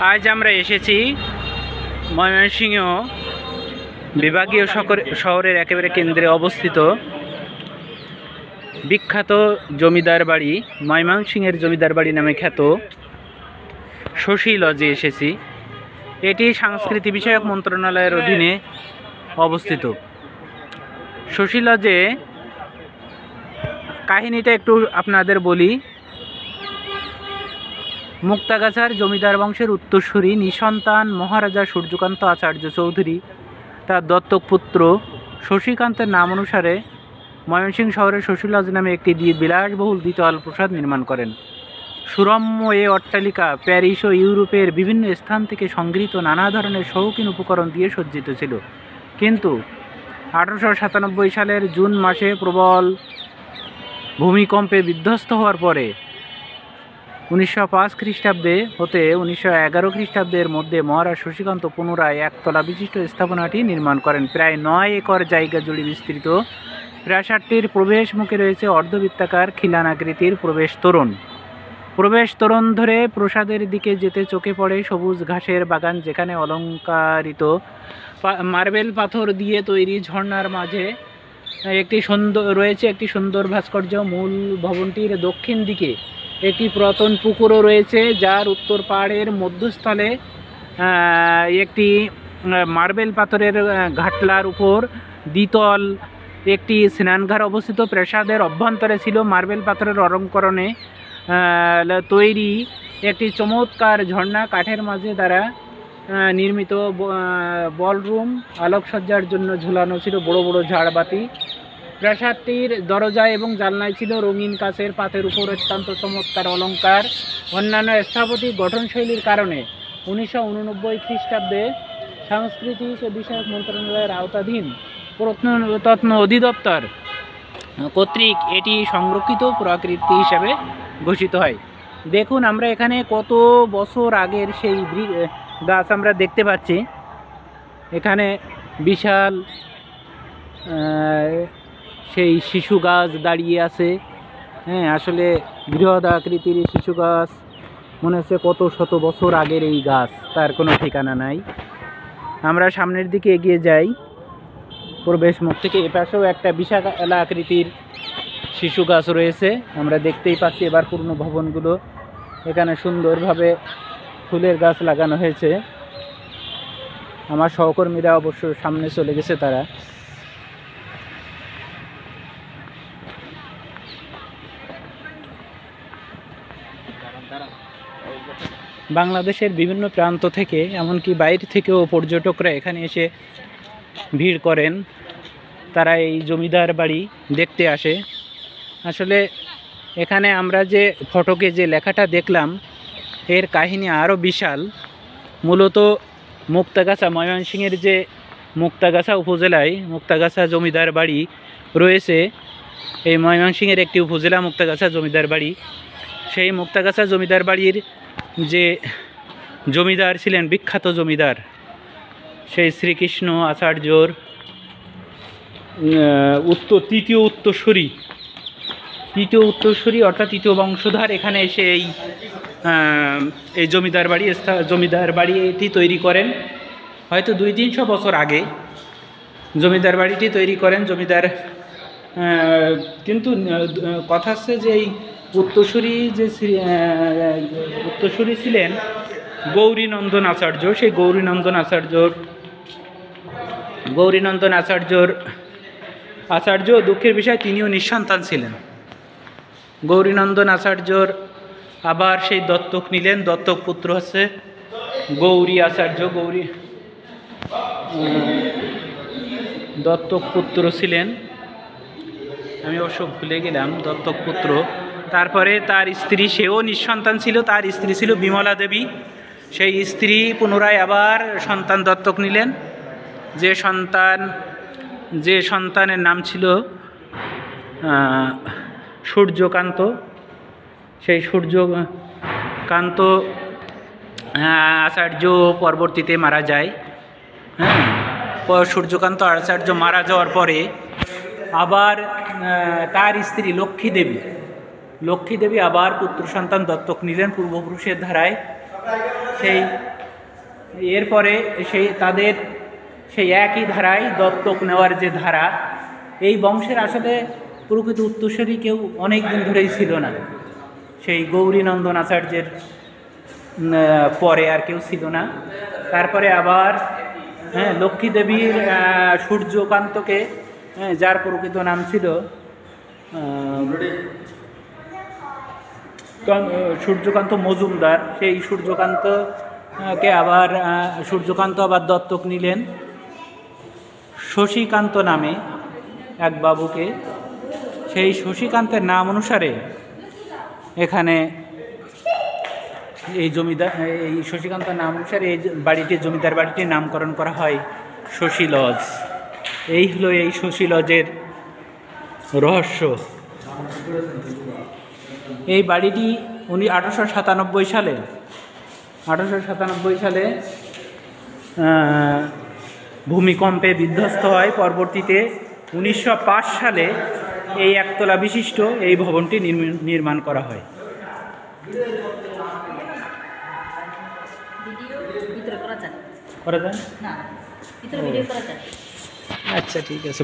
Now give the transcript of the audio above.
আজ আমরা এসেছি ময়মনসিংহ বিভাগীয় শহরের একেবারে কেন্দ্রে অবস্থিত বিখ্যাত জমিদার বাড়ি, ময়মনসিংহের জমিদার বাড়ি নামে খ্যাত শশী লজে এসেছি। এটি সংস্কৃতি বিষয়ক মন্ত্রণালয়ের অধীনে অবস্থিত। শশী লজে কাহিনীটা একটু আপনাদের বলি। মুক্তাগাছার জমিদার বংশের উত্তরসূরি নিঃসন্তান মহারাজা সূর্যকান্ত আচার্য চৌধুরী তার দত্তক পুত্র শশীকান্তের নাম অনুসারে ময়মনসিংহ শহরে শশী লজ নামে একটি বিলাসবহুল দ্বিতল প্রাসাদ নির্মাণ করেন। সুরম্য এ অট্টালিকা প্যারিস ও ইউরোপের বিভিন্ন স্থান থেকে সংগৃহীত নানা ধরনের শৌখিন উপকরণ দিয়ে সজ্জিত ছিল। কিন্তু 1897 সালের জুন মাসে প্রবল ভূমিকম্পে বিধ্বস্ত হওয়ার পরে 1905 খ্রিস্টাব্দে হতে 1911 খ্রিস্টাব্দের মধ্যে মহারাজ শশীকান্ত পুনরায় একতলা বিশিষ্ট স্থাপনাটি নির্মাণ করেন। প্রায় 9 একর জায়গা জুড়ে বিস্তৃত প্রাসাদটির প্রবেশ মুখে রয়েছে অর্ধবৃত্তাকার খিলানাকৃতির প্রবেশ তোরণ ধরে প্রসাদের দিকে যেতে চোখে পড়ে সবুজ ঘাসের বাগান, যেখানে অলঙ্কারিত মার্বেল পাথর দিয়ে তৈরি ঝর্ণার মাঝে একটি সুন্দর ভাস্কর্য। মূল ভবনটির দক্ষিণ দিকে একটি পুরাতন পুকুরও রয়েছে, যার উত্তর পাড়ের মধ্যস্থলে একটি মার্বেল পাথরের ঘাটলার উপর দ্বিতল একটি স্নানঘর অবস্থিত। প্রাসাদের অভ্যন্তরে ছিল মার্বেল পাথরের অলঙ্করণে তৈরি একটি চমৎকার ঝর্ণা, কাঠের মাঝে দ্বারা নির্মিত বলরুম, আলোকসজ্জার জন্য ঝুলানো ছিল বড় বড় ঝাড়বাতি। প্রাসাদটির দরজা এবং জানলায় ছিল রঙিন কাচের পাতের উপর অত্যন্ত চমৎকার অলঙ্কার। অন্যান্য স্থাপত্যিক গঠনশৈলীর কারণে 1989 খ্রিস্টাব্দে সংস্কৃতি বিষয়ক মন্ত্রণালয়ের আওতাধীন প্রত্নতত্ত্ব অধিদপ্তর কর্তৃক এটি সংরক্ষিত পুরাকীর্তি হিসাবে ঘোষিত হয়। দেখুন, আমরা এখানে কত বছর আগের সেই গাছ আমরা দেখতে পাচ্ছি। এখানে বিশাল সেই শিশু গাছ দাঁড়িয়ে আছে। হ্যাঁ, আসলে বৃহৎ আকৃতির শিশু গাছ, মনে হচ্ছে কত শত বছর আগের এই গাছ, তার কোনো ঠিকানা নাই। আমরা সামনের দিকে এগিয়ে যাই। প্রবেশ মুখ থেকে এপাশেও একটা বিশাল আকৃতির শিশু গাছ রয়েছে, আমরা দেখতেই পাচ্ছি। এবার পূর্ণ ভবনগুলো এখানে সুন্দরভাবে ফুলের গাছ লাগানো হয়েছে। আমার সহকর্মীরা অবশ্য সামনে চলে গেছে তারা। বাংলাদেশের বিভিন্ন প্রান্ত থেকে, এমনকি বাইরে থেকেও পর্যটকরা এখানে এসে ভিড় করেন। তারা এই জমিদার বাড়ি দেখতে আসে। আসলে এখানে আমরা যে ফটকে যে লেখাটা দেখলাম, এর কাহিনী আরও বিশাল। মূলত মুক্তাগাছা, ময়মনসিংহের যে মুক্তাগাছা উপজেলায় মুক্তাগাছা জমিদার বাড়ি রয়েছে, এই ময়মনসিংহের একটি উপজেলা মুক্তাগাছা জমিদার বাড়ি। সেই মুক্তাগাছা জমিদার বাড়ির যে জমিদার ছিলেন, বিখ্যাত জমিদার, সেই শ্রীকৃষ্ণ আচার্যর তৃতীয় উত্তরসূরি অর্থাৎ তৃতীয় বংশধর এখানে এসে এই জমিদার বাড়ি এটি তৈরি করেন। হয়তো 200-300 বছর আগে জমিদার বাড়িটি তৈরি করেন জমিদার। কিন্তু কথা হচ্ছে যে এই উত্তরসূরি ছিলেন গৌরীনন্দন আচার্য। সেই গৌরীনন্দন আচার্য দুঃখের বিষয়, তিনিও নিঃসন্তান ছিলেন। গৌরীনন্দন আচার্যর আবার সেই দত্তক নিলেন, দত্তক পুত্র হচ্ছে গৌরী আচার্য। দত্তক পুত্র ছিলেন, আমি অবশ্য ভুলে গেলাম দত্তক পুত্র। তারপরে তার স্ত্রী, সেও নিঃসন্তান ছিল, তার স্ত্রী ছিল বিমলা দেবী। সেই স্ত্রী পুনরায় আবার সন্তান দত্তক নিলেন, যে সন্তানের নাম ছিল সূর্যকান্ত। সেই সূর্যকান্ত আচার্য পরবর্তীতে মারা যায়। হ্যাঁ, সূর্যকান্ত আচার্য মারা যাওয়ার পরে আবার তার স্ত্রী লক্ষ্মী দেবী আবার পুত্র সন্তান দত্তক নিলেন পূর্বপুরুষের ধারায়। সেই এরপরে তাদের সেই একই ধারায় দত্তক নেওয়ার যে ধারা, এই বংশের আসলে প্রকৃত উত্তরসূরি কেউ অনেক দিন ধরেই ছিল না। সেই গৌরীনন্দন আচার্যের পরে আর কেউ ছিল না। তারপরে আবার লক্ষ্মী দেবীর সূর্যকান্তকে, যার প্রকৃত নাম ছিল সূর্যকান্ত মজুমদার, সেই সূর্যকান্তকে আবার দত্তক নিলেন শশীকান্ত নামে এক বাবুকে। সেই শশীকান্তের নাম অনুসারে এখানে এই শশীকান্তের নাম অনুসারে এই জমিদার বাড়িটির নামকরণ করা হয় শশী লজ। এই হলো এই শশী লজের রহস্য। এই বাড়িটি 1897 সালে ভূমিকম্পে বিধ্বস্ত হয়। পরবর্তীতে 1905 সালে এই একতলা বিশিষ্ট এই ভবনটি নির্মাণ করা হয়। আচ্ছা, ঠিক আছে।